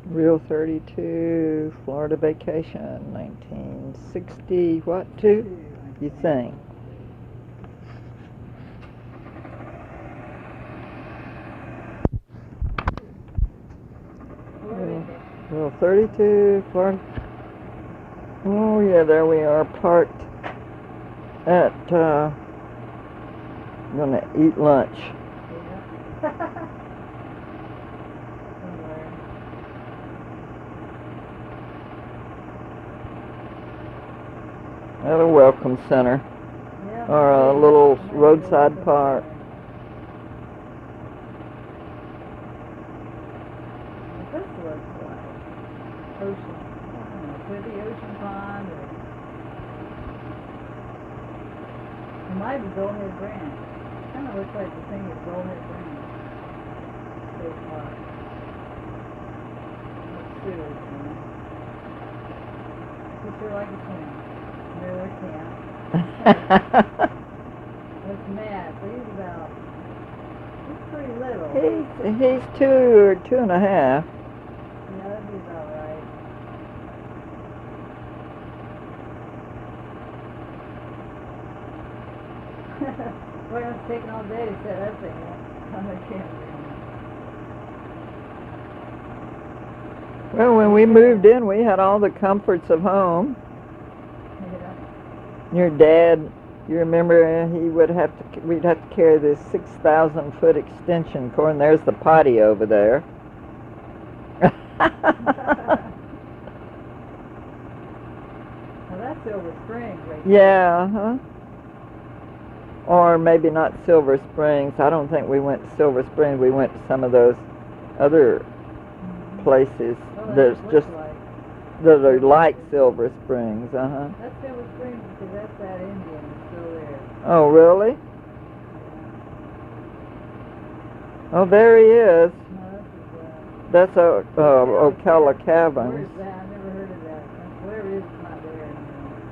Real 32, Florida vacation, 1960, what, two? You think? Real 32, Florida. Oh yeah, there we are, parked at, gonna eat lunch. At a welcome center, or a little roadside park. This looks like ocean. Could be ocean pond or it might be Bullhead Branch. Kind of looks like the thing at Bullhead Branch. State Park. That's sewage, you know. You sure like a swim. Really can't. That's Matt. So he's about, he's pretty little. He's 2 or 2.5. Yeah, that'd be about right. Boy, it's taking all day to set that thing up on the camera. Well, when we moved in, we had all the comforts of home. Your dad, you remember, we'd have to carry this 6,000-foot extension cord, and there's the potty over there. Well, that's Silver Springs right there. Yeah, huh? Or maybe not Silver Springs. I don't think we went to Silver Springs. We went to some of those other places that are like Silver Springs. That's Silver Springs because that's that Indian that's still there. Oh, really? Oh, there he is. No, That's Ocala Caverns. Where is that? I've never heard of that. Whatever it is, it's not there anymore.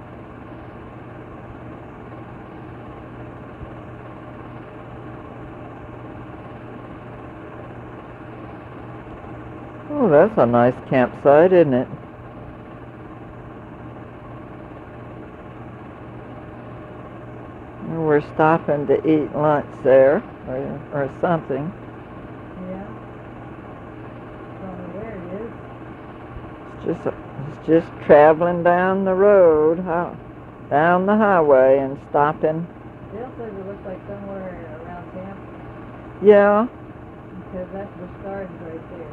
Oh, that's a nice campsite, isn't it? We're stopping to eat lunch there, or something. Yeah. Don't know where it is. It's just traveling down the road, down the highway, and stopping. Dale says it looks like somewhere around Tampa. Yeah. Because that's Busch Gardens right there.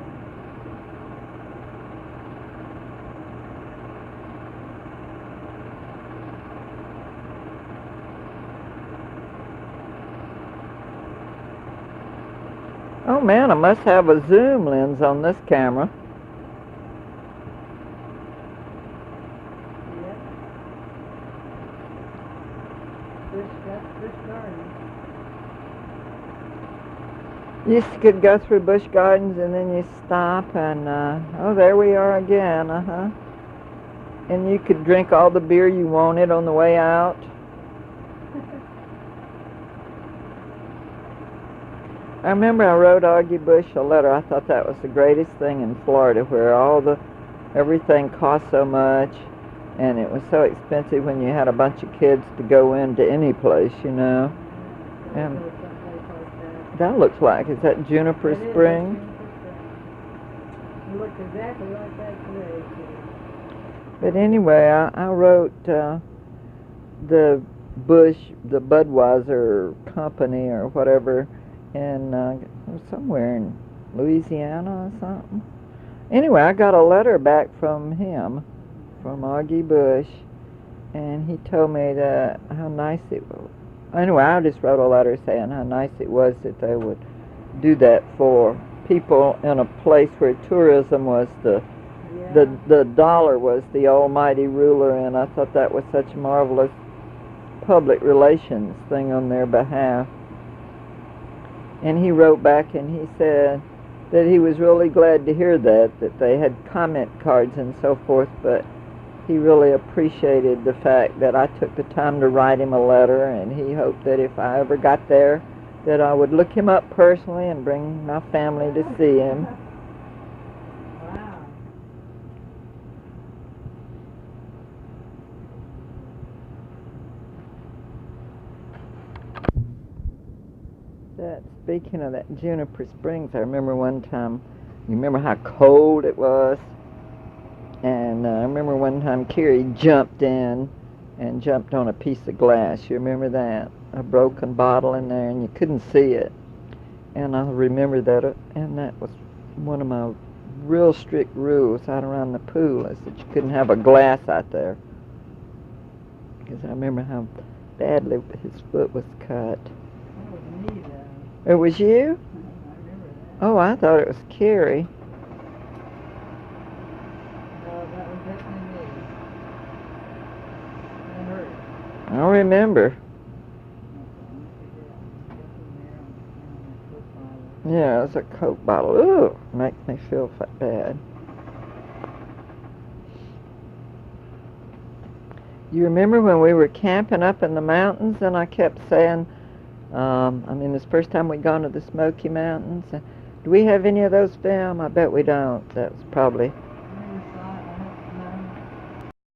Oh man, I must have a zoom lens on this camera. Yep. That's Busch Gardens. You could go through Busch Gardens and then you stop and, oh, there we are again, And you could drink all the beer you wanted on the way out. I remember I wrote Augie Busch a letter. I thought that was the greatest thing in Florida, where everything cost so much, and it was so expensive when you had a bunch of kids to go into any place, you know. And that looks like, is that Juniper Springs? It looks exactly like that today. But anyway, I wrote the Budweiser company or whatever, in somewhere in Louisiana or something. Anyway, I got a letter back from him, from Augie Busch, and he told me that how nice it was. Anyway, I just wrote a letter saying how nice it was that they would do that for people in a place where tourism was the dollar was the almighty ruler, and I thought that was such a marvelous public relations thing on their behalf. And he wrote back and he said that he was really glad to hear that they had comment cards and so forth, but he really appreciated the fact that I took the time to write him a letter, and he hoped that if I ever got there that I would look him up personally and bring my family to see him. Wow. speaking of that Juniper Springs, I remember one time, you remember how cold it was? And I remember one time Carrie jumped in and jumped on a piece of glass. You remember that? A broken bottle in there, and you couldn't see it. And I remember that, and that was one of my real strict rules out around the pool, is that you couldn't have a glass out there. Because I remember how badly his foot was cut. That was me, though. It was you? I remember that. Oh, I thought it was Carrie. No, that was definitely me. That hurt. I don't remember. Yeah, it was a Coke bottle. Ooh, makes me feel bad. You remember when we were camping up in the mountains and I kept saying, this first time we'd gone to the Smoky Mountains, do we have any of those film? I bet we don't. That was probably